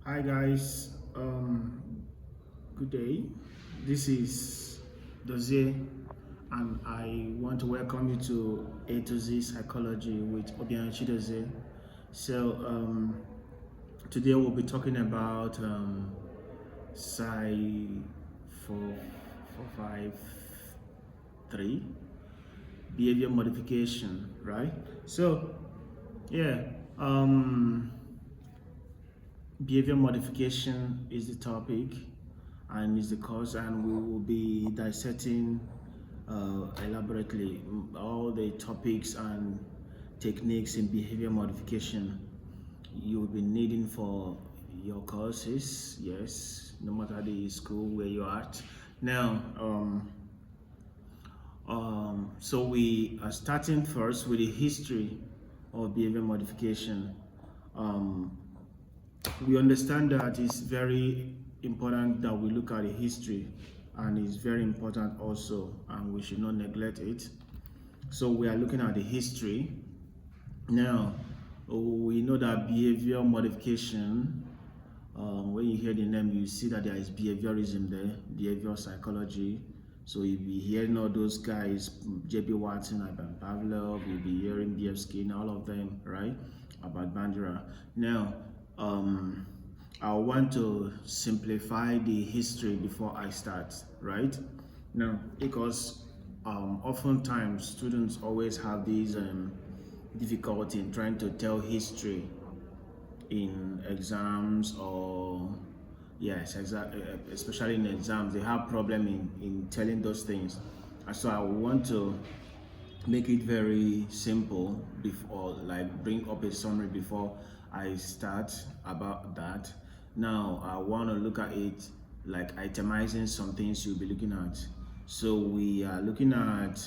Hi guys, good day. This is Dozie, and I want to welcome you to A to Z Psychology with Obianchi Dozie. So today we'll be talking about Psi 453 behavior modification, right? So yeah, um, behavior modification is the topic and is the cause, and we will be dissecting elaborately all the topics and techniques in behavior modification you will be needing for your courses. Yes, no matter the school where you're at. Now, so we are starting first with the history of behavior modification. Um, we understand that it's very important that we look at the history, and it's very important also, and we should not neglect it. So we are looking at the history. Now, we know that behavior modification, when you hear the name, you see that there is behaviorism there, behavioral psychology. So you'll be hearing all those guys, J.B. Watson, Ivan Pavlov, you'll be hearing B.F. Skinner, all of them, right? About Bandura. Now, I want to simplify the history before I start, right? Now, because oftentimes students always have these difficulty in trying to tell history in exams, or yes, especially in exams they have problem in telling those things. And so I want to make it very simple before, like, bring up a summary before I start about that. Now I want to look at it like itemizing some things you'll be looking at. So we are looking at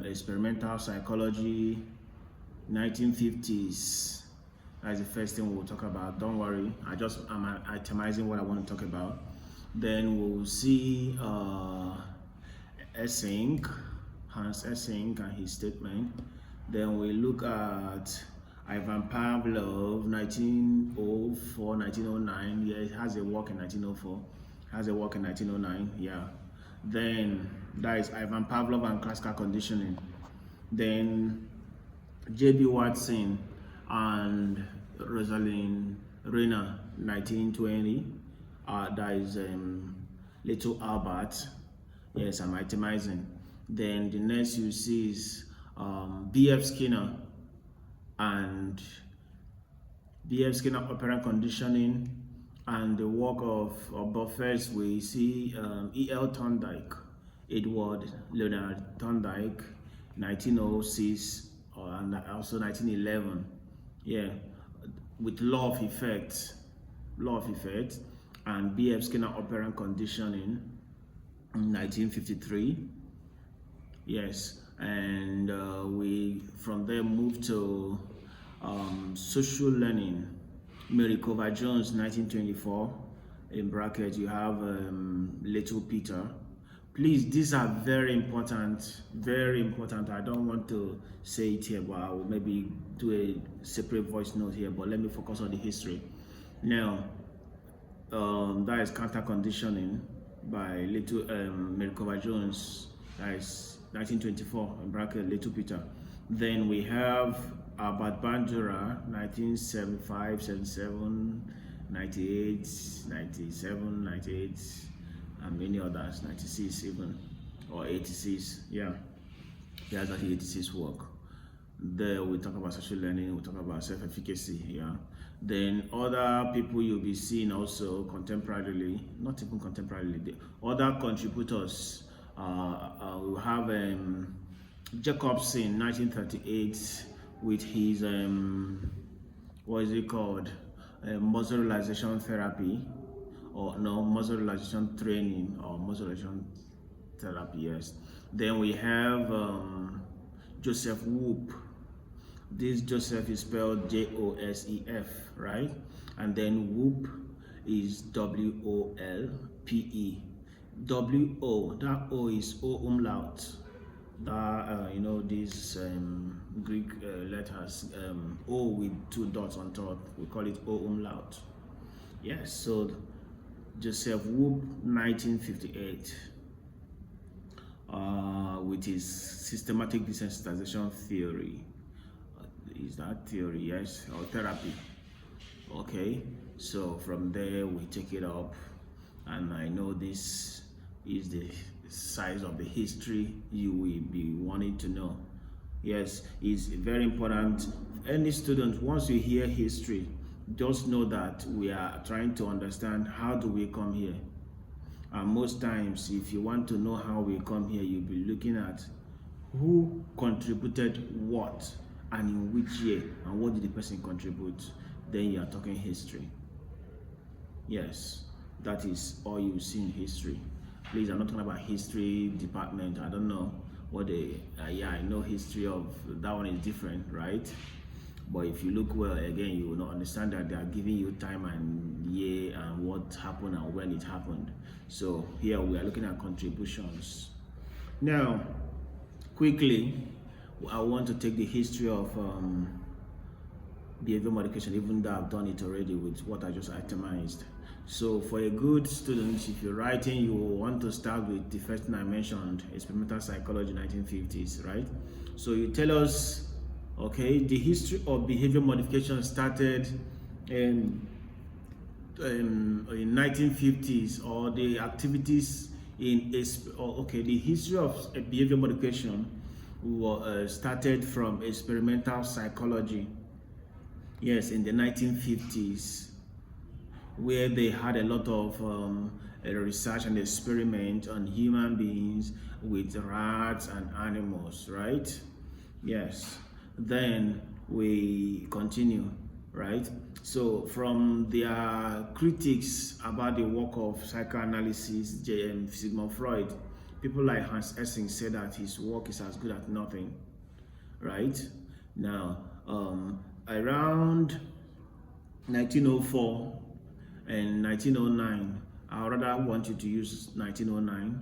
experimental psychology, 1950s. That's the first thing we'll talk about. Don't worry, I'm itemizing what I want to talk about. Then we'll see Essing, Hans Essing and his statement. Then we look at Ivan Pavlov, 1904, 1909. Yeah, it has a work in 1904. Has a work in 1909. Yeah. Then that is Ivan Pavlov and classical conditioning. Then J.B. Watson and Rosalind Rayner, 1920. That is Little Albert. Yes, I'm itemizing. Then the next you see is B.F. Skinner and B.F. Skinner operant conditioning, and the work of but first we see E.L. Thorndike, Edward Leonard Thorndike, 1906, and also 1911. Yeah, with law of effect, and B.F. Skinner operant conditioning in 1953. Yes, and we from there move to social learning. Marikova Jones, 1924. In bracket, you have Little Peter. Please, these are very important, very important. I don't want to say it here, but I will maybe do a separate voice note here, but let me focus on the history. Now, that is counter conditioning by Little Marikova Jones. That is 1924, in bracket, Little Peter. Then we have Albert Bandura, 1975, 77, 98, 97, 98, and many others, 96 even, or 86. Yeah, that's actually 86 work. There we talk about social learning, we talk about self-efficacy. Yeah. Then other people you'll be seeing also contemporarily, not even contemporarily, the other contributors. We have Jacobson, 1938, with his what is it called, muscle relaxation therapy, or no, muscle relaxation training, or muscle relaxation therapy. Yes. Then we have Joseph Whoop. This Joseph is spelled Joseph, right? And then Whoop is Wolpe. W-O, that O is O umlaut. That, you know, these Greek letters, O with two dots on top, we call it O umlaut. Yes, so Joseph Whoop, 1958, with his systematic desensitization theory. Is that theory? Yes, or therapy. Okay, so from there we take it up, and I know this is the size of the history you will be wanting to know. Yes, it's very important. Any student, once you hear history, just know that we are trying to understand how do we come here. And most times, if you want to know how we come here, you'll be looking at who contributed what and in which year and what did the person contribute. Then you are talking history. Yes, that is all you see in history. Please, I'm not talking about history department. I don't know what they, yeah, I know history of that one is different, right? But if you look well, again, you will not understand that they are giving you time and year and what happened and when it happened. So here we are looking at contributions. Now, quickly, I want to take the history of behavior modification, even though I've done it already with what I just itemized. So for a good student, if you're writing, you will want to start with the first thing I mentioned, experimental psychology, 1950s, right? So you tell us, okay, the history of behavior modification started in 1950s, or the activities in the history of behavior modification started from experimental psychology. Yes, in the 1950s, where they had a lot of research and experiment on human beings with rats and animals, right? Yes. Then we continue, right? So from their critics about the work of psychoanalysis, Sigmund Freud, people like Hans Essing said that his work is as good as nothing, right? Now, around 1904 and 1909, I rather want you to use 1909,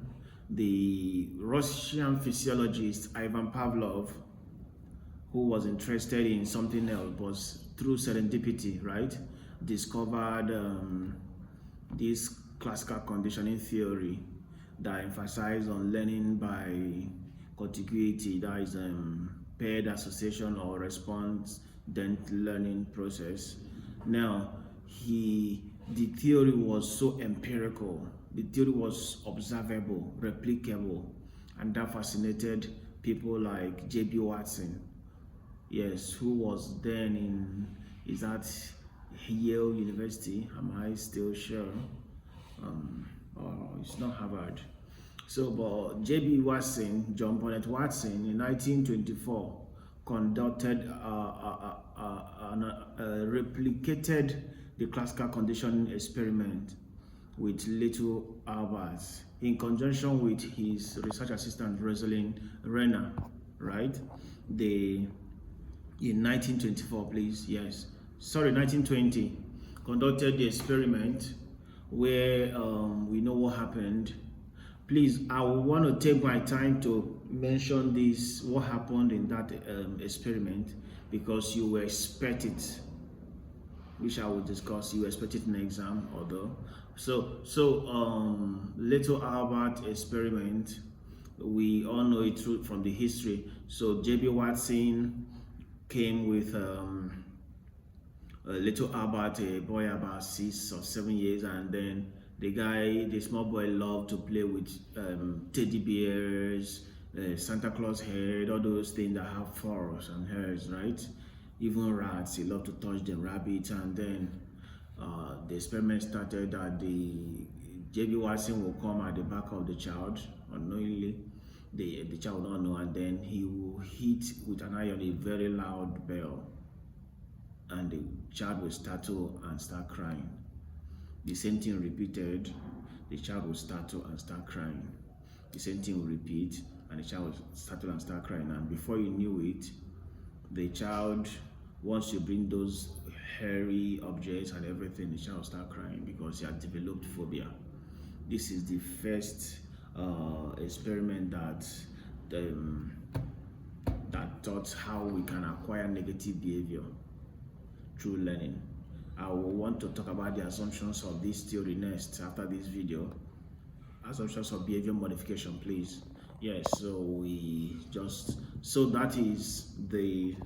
the Russian physiologist Ivan Pavlov, who was interested in something else, was through serendipity, right, discovered this classical conditioning theory that emphasized on learning by contiguity, that is paired association or response-dent learning process. Now, the theory was so empirical, the theory was observable, replicable, and that fascinated people like J.B. Watson, yes, who was then in, is that Yale University? Am I still sure? Oh, it's not Harvard. So, but J.B. Watson, John Bonnet Watson, in 1924, conducted replicated the classical conditioning experiment with little Albert in conjunction with his research assistant Rosalind Renner, right? In 1924, please, yes, sorry, 1920, conducted the experiment where we know what happened. Please, I want to take my time to mention this, what happened in that experiment, because you will expect it, which I will discuss. You expect it in the exam, although. So little Albert experiment, we all know it from the history. So J.B. Watson came with little Albert, a boy about 6 or 7 years, and then the small boy loved to play with teddy bears, Santa Claus head, all those things that have furs and hairs, right? Even rats, he loved to touch them, rabbits, and then the experiment started that the J.B. Watson will come at the back of the child unknowingly. The child will not know, and then he will hit with an iron a very loud bell, and the child will startle and start crying. The same thing repeated, the child will startle and start crying. The same thing will repeat, and the child will startle and start crying. And before you knew it, the child, once you bring those hairy objects and everything, the child will start crying because he has developed phobia. This is the first experiment that taught how we can acquire negative behavior through learning. I will want to talk about the assumptions of this theory next after this video. Assumptions of behavior modification, please. Yes, so that is the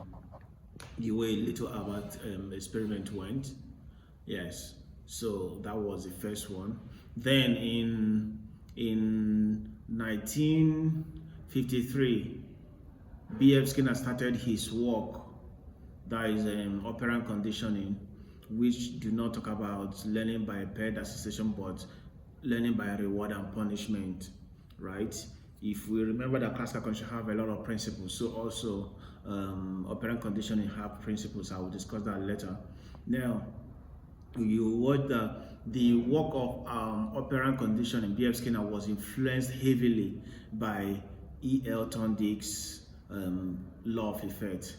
way little Albert experiment went. Yes, so that was the first one. Then in 1953, B.F. Skinner started his work, that is operant conditioning, which do not talk about learning by paired association but learning by reward and punishment, right? If we remember that classical conditioning have a lot of principles, so also operant conditioning have principles. I will discuss that later. Now, you watch the work of operant conditioning. B.F. Skinner was influenced heavily by E.L. Thorndike's law of effect.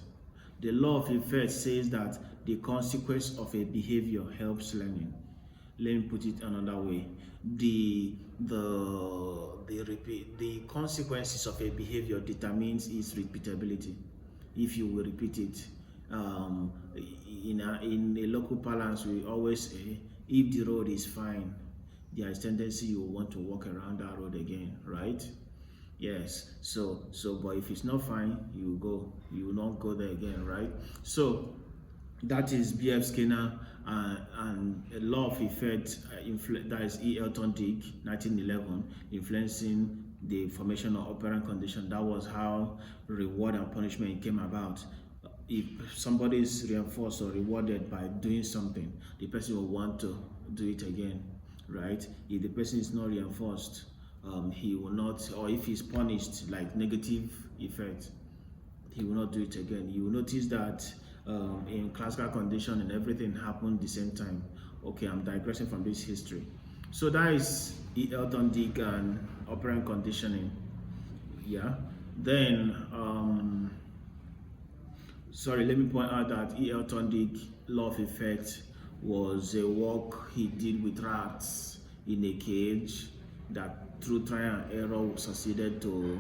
The law of effect says that the consequence of a behavior helps learning. Let me put it another way. The consequences of a behavior determines its repeatability. If you will repeat it, in a local parlance, we always say, if the road is fine, there is tendency you want to walk around that road again, right? Yes. So but if it's not fine, you will not go there again, right? So that is B.F. Skinner and a law of effect, that is E.L. Thorndike, 1911, influencing the formation of operant condition. That was how reward and punishment came about. If somebody is reinforced or rewarded by doing something, the person will want to do it again, right? If the person is not reinforced, he will not, or if he's punished, like negative effect, he will not do it again. You will notice that in classical conditioning, everything happened the same time. Okay, I'm digressing from this history. So that is E.L. Thorndike and operant conditioning. Yeah. Then sorry, let me point out that E.L. Thorndike law of effect was a work he did with rats in a cage that through trial and error succeeded to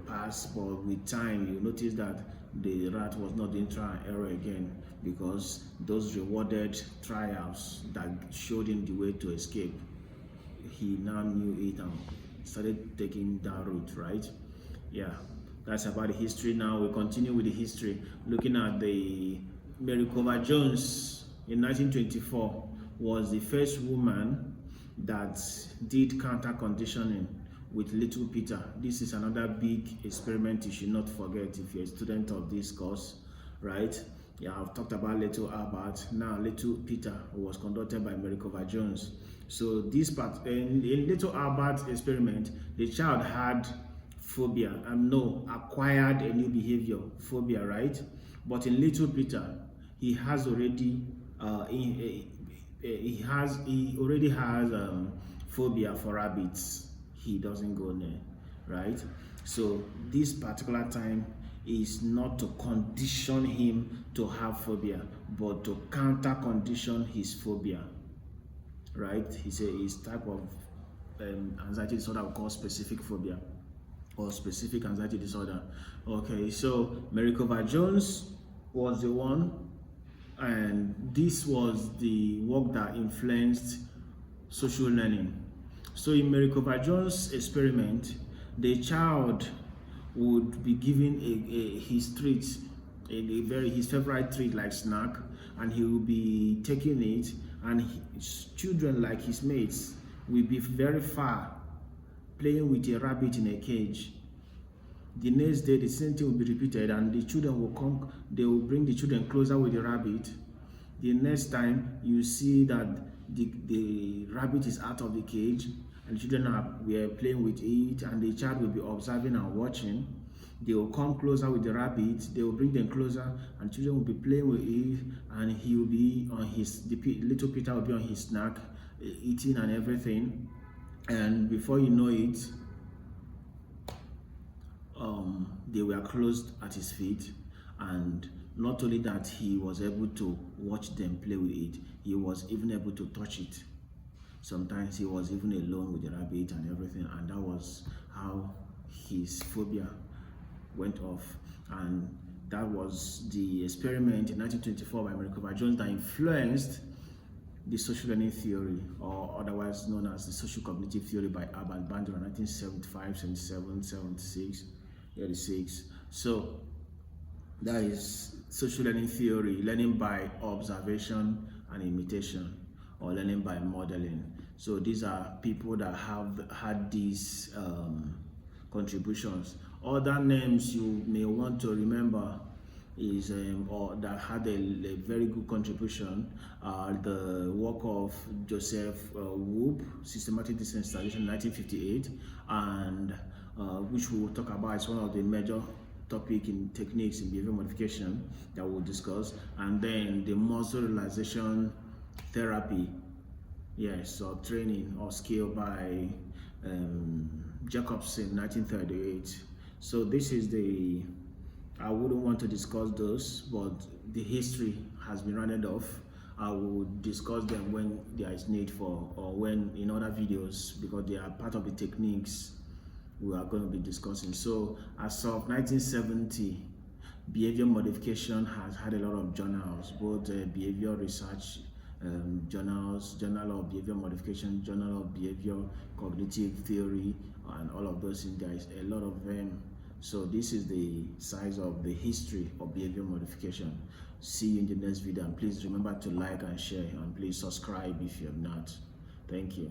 pass, but with time you notice that the rat was not doing trial and error again, because those rewarded trials that showed him the way to escape, he now knew it and started taking that route, right? Yeah, that's about the history. Now we continue with the history, looking at the Mary Cover Jones in 1924 was the first woman that did counter conditioning with little Peter. This is another big experiment you should not forget if you're a student of this course, right? Yeah, I've talked about little Albert. Now little Peter was conducted by Mary Cover Jones. So this part in little Albert experiment, the child had phobia and acquired a new behavior, phobia, right? But in little Peter, he has already he already has phobia for rabbits. He doesn't go near, right? So this particular time is not to condition him to have phobia, but to counter condition his phobia, right? His type of anxiety disorder we call specific phobia or specific anxiety disorder. Okay, so Mary Cover Jones was the one, and this was the work that influenced social learning. So in Mary Cover Jones' experiment, the child would be given his treat, his favorite treat like snack, and he will be taking it, and his children like his mates will be very far playing with a rabbit in a cage. The next day the same thing will be repeated, and the children will come, they will bring the children closer with the rabbit. The next time you see that the rabbit is out of the cage and the children were playing with it, and the child will be observing and watching. They will come closer with the rabbit, they will bring them closer, and children will be playing with it, and he will be on little Peter will be on his snack, eating and everything. And before you know it, they were closed at his feet, and not only that, he was able to watch them play with it, he was even able to touch it. Sometimes he was even alone with the rabbit and everything, and that was how his phobia went off. And That was the experiment in 1924 by Merikova Jones that influenced the social learning theory, or otherwise known as the social cognitive theory by Albert Bandura, 1975, 77, 76, 86. So that is social learning theory, learning by observation and imitation, or learning by modeling. So these are people that have had these contributions. Other names you may want to remember is or that had a very good contribution, the work of Joseph Whoop, Systematic Desensitization, 1958, and which we will talk about. It's one of the major topic in techniques in behavior modification that we'll discuss. And then the muscle relaxation therapy, yes, or training or skill by Jacobson, 1938. So this is the, I wouldn't want to discuss those, but the history has been rounded off. I will discuss them when there is need for, or when in other videos, because they are part of the techniques we are going to be discussing. So as of 1970, behavior modification has had a lot of journals, both behavior research journals, Journal of Behavior Modification, Journal of Behavior Cognitive Theory, and all of those things. There is a lot of them. So this is the size of the history of behavior modification. See you in the next video, and please remember to like and share, and please subscribe if you have not. Thank you.